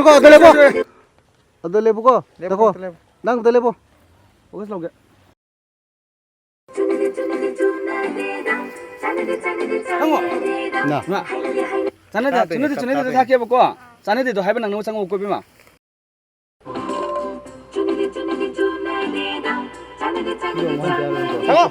Kau ada lepo? Ada lepo kau? Lepo. Nang ada lepo? Bagus loge. Nah. Nah. Sana dah thaki apa kau? Sana dah tu hai benang nung sang ukoi bima. Hello.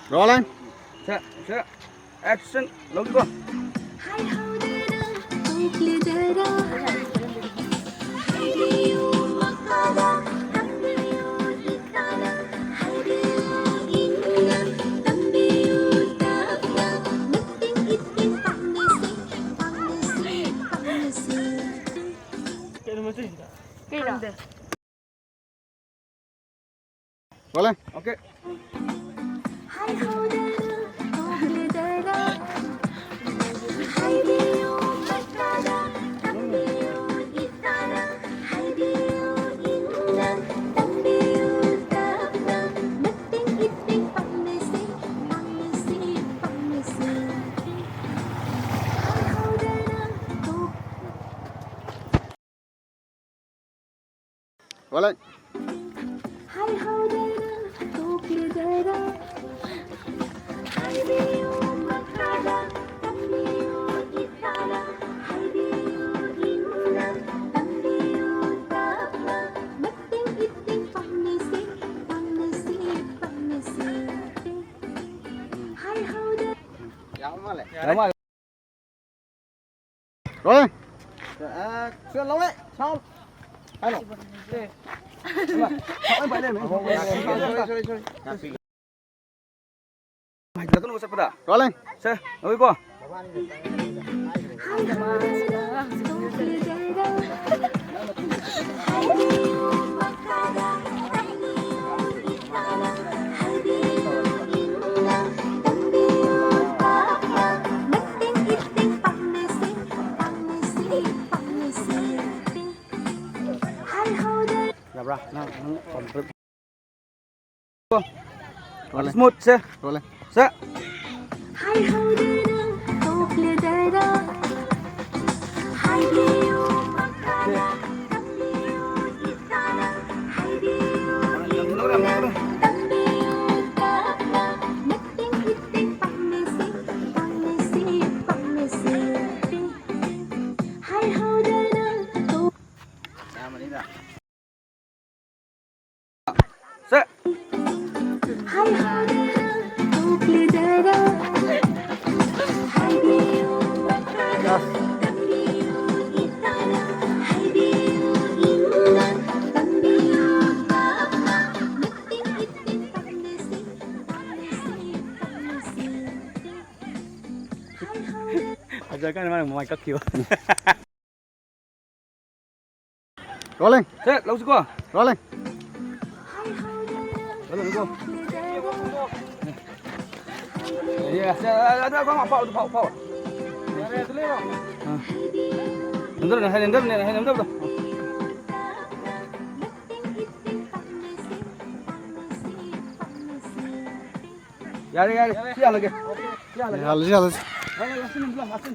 Rolling. Set. Action. Logi ko. Rolling. Okay. Rolling. Rolling. Action. Long đấy. Xong. Hai lọ. Rolling. Se, logi ko. Rolling. Smooth, se. Rolling. Se. Se. Ajar kan mana mau main kaki. Rolling. Set, langsung ko. Rolling. Rolling go. Iya, ada kau apa? Pau. Ya, tu leh. Hendar. Ya, siap lagi. Siap lagi. Asin.